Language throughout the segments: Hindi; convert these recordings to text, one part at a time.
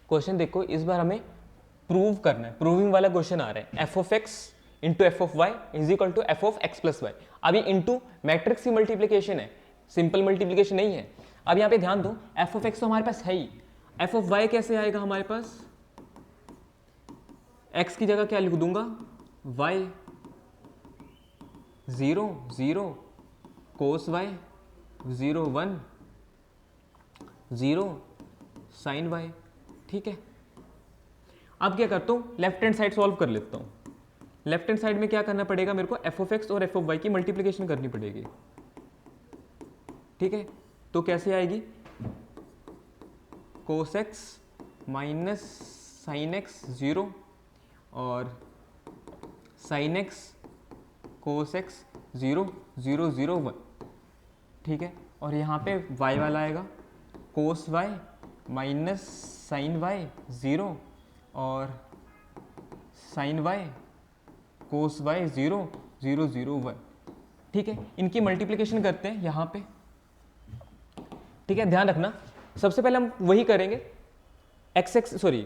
क्वेश्चन देखो, इस बार हमें प्रूव करना है, प्रूविंग वाला क्वेश्चन आ रहा है। F of x into f of y is equal to f of x plus y. अब ये इंटू मैट्रिक्स की मल्टीप्लीकेशन है, सिंपल मल्टीप्लीकेशन नहीं है। अब यहाँ पे ध्यान दो, एफ ऑफ एक्स तो हमारे पास है ही, एफ ऑफ वाई कैसे आएगा हमारे पास? एक्स की जगह क्या लिख दूंगा? Y, 0 0 cos y, 0 1 0 sign Y. ठीक है, अब क्या करता हूँ, लेफ्ट हैंड साइड सॉल्व कर लेता हूँ। लेफ्ट हैंड साइड में क्या करना पड़ेगा मेरे को? एफ ऑफ एक्स और एफ ऑफ वाई की मल्टीप्लीकेशन करनी पड़ेगी। ठीक है, तो कैसे आएगी? कोस एक्स माइनस साइन एक्स 0 और साइन एक्स कोस एक्स 0 0 0 1। ठीक है, और यहाँ पे y वाला आएगा कोस y माइनस साइन y 0 और साइन y कोस y 0 0 0 1। ठीक है, इनकी मल्टीप्लिकेशन करते हैं यहाँ पे। ठीक है, ध्यान रखना, सबसे पहले हम वही करेंगे, एक्स एक्स सॉरी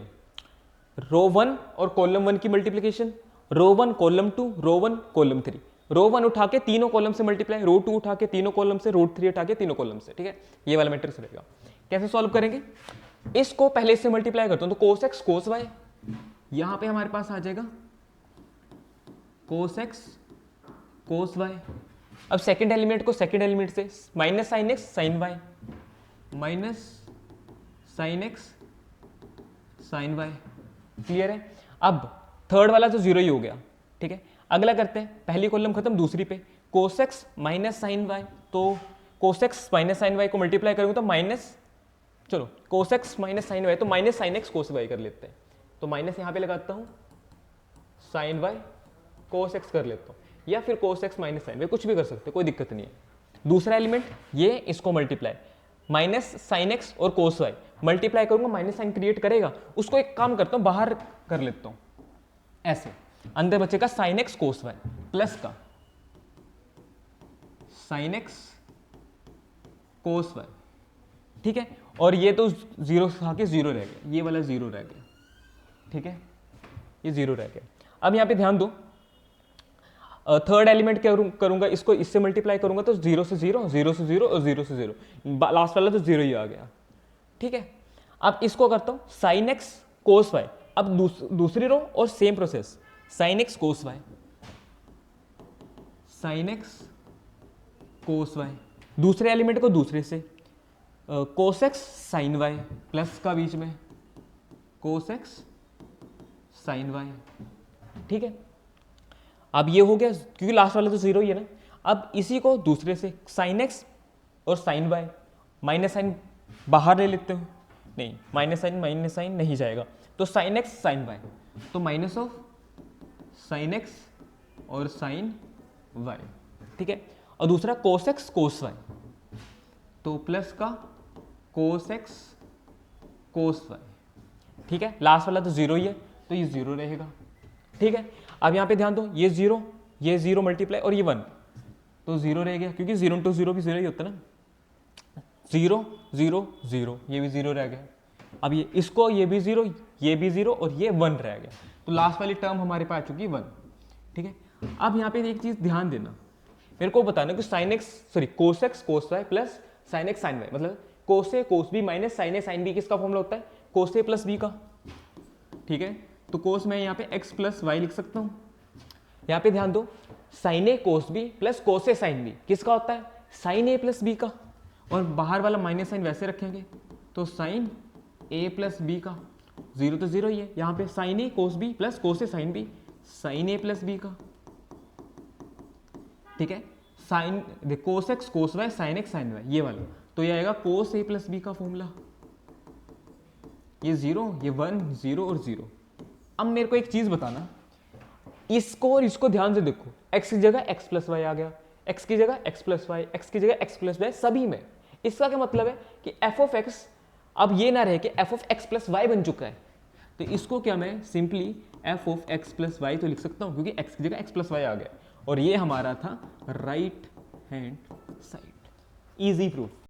रो 1 और कॉलम 1 की मल्टीप्लिकेशन, रो 1 कॉलम 2 रो 1 कॉलम 3, रो 1 उठा के तीनों कॉलम से मल्टीप्लाई, रो 2 उठा के तीनों कॉलम से, रो 3 उठा के तीनों कॉलम से। ठीक है, ये वाला मैट्रिक्स रहेगा। कैसे सॉल्व करेंगे? इसको पहले इससे मल्टीप्लाई करता हूं, तो कोस एक्स कोस वाई, यहां पे हमारे पास आ जाएगा कोस एक्स कोस वाई। अब सेकेंड एलिमेंट को सेकेंड एलिमेंट से, minus sine x sine y, minus sine x sine y. Clear है? अब थर्ड वाला तो जीरो ही हो गया। ठीक है, अगला करते हैं, पहली कॉलम खत्म, दूसरी पे cos x minus sine y, तो cos x minus sine y को मल्टीप्लाई करूंगा तो माइनस, चलो cos x minus sine y तो minus sine x cos y कर लेते हैं, तो माइनस यहां पे लगाता हूं, साइन वाई कोस एक्स कर लेता हूं, या फिर cos x minus sine y, कुछ भी कर सकते, कोई दिक्कत नहीं है। दूसरा एलिमेंट ये, इसको मल्टीप्लाई, माइनस साइन एक्स और कोस वाई मल्टीप्लाई करूंगा, माइनस साइन क्रिएट करेगा, उसको एक काम करता हूं, बाहर कर लेता हूं ऐसे, अंदर बचेगा sign x cos y plus का साइन एक्स कोस वाई। ठीक है, और ये तो जीरो खा के जीरो रह गया, ये वाला जीरो रह गया। ठीक है, ये जीरो रह गया। अब यहां पे ध्यान दो, थर्ड एलिमेंट क्या करूंगा, इसको इससे मल्टीप्लाई करूंगा तो 0 से 0 0 से 0 और 0 से 0, लास्ट वाला तो 0 ही आ गया। ठीक है, अब इसको करता हूं साइन एक्स कोस वाई, अब दूसरी रो और same process, sine x cos y, sine x cos y, दूसरे एलिमेंट को दूसरे से, cos x sine y plus का बीच में कोस एक्स साइन वाई। ठीक है, अब ये हो गया, क्योंकि लास्ट वाला तो जीरो ही है ना। अब इसी को दूसरे से, साइन एक्स और साइन वाई, माइनस साइन बाहर ले लेते हो, नहीं माइनस साइन नहीं जाएगा, तो साइन एक्स साइन वाई, तो माइनस ऑफ साइन एक्स और साइन वाई। ठीक है, और दूसरा कोस एक्स कोस वाई, तो प्लस का कोस एक्स कोस वाई। ठीक है, लास्ट वाला तो जीरो ही है, तो ये जीरो रहेगा। ठीक है, अब यहां पे ध्यान दो, ये जीरो मल्टीप्लाई और ये 1, तो जीरो रह गया, क्योंकि 0 into 0 भी जीरो ही होता है ना, 0 0 0, ये भी जीरो रह गया। अब ये इसको, ये भी जीरो, ये भी जीरो और ये 1 रह गया, तो लास्ट वाली टर्म हमारे पास आ चुकी 1। ठीक है, अब यहाँ पे एक चीज ध्यान देना, मेरे को बताना कि sine x sorry cos x cos y plus sine x sine y, मतलब cos a cos b minus sine a sine b, किसका फॉर्मूला होता है? कोस ए प्लस बी का। ठीक है, तो कोस मैं यहाँ पे x प्लस वाई लिख सकता हूँ। यहाँ पे ध्यान दो, sign a cos b plus cos a sine b किसका होता है? साइन ए प्लस बी का, और बाहर वाला माइनस साइन वैसे रखेंगे, तो साइन ए प्लस बी का, जीरो तो जीरो ही है, यहाँ पे sine a cos b plus cos a sine b, sine a plus b का। ठीक है, sine cos x cos y sine x sine y, ये वाला, तो ये आएगा कोस ए प्लस बी का फॉर्मूला, ये 0 ये 1 0 और 0। अब मेरे को एक चीज बताना, इसको और इसको ध्यान से देखो, x की जगह x प्लस वाई आ गया, x की जगह x प्लस वाई, x की जगह x प्लस वाई, सभी में। इसका क्या मतलब है कि f ऑफ x अब ये ना रहे कि f of x plus y बन चुका है, तो इसको क्या मैं simply f of x plus y तो लिख सकता हूँ, क्योंकि x की जगह x प्लस वाई आ गया, और ये हमारा था right hand side. Easy proof.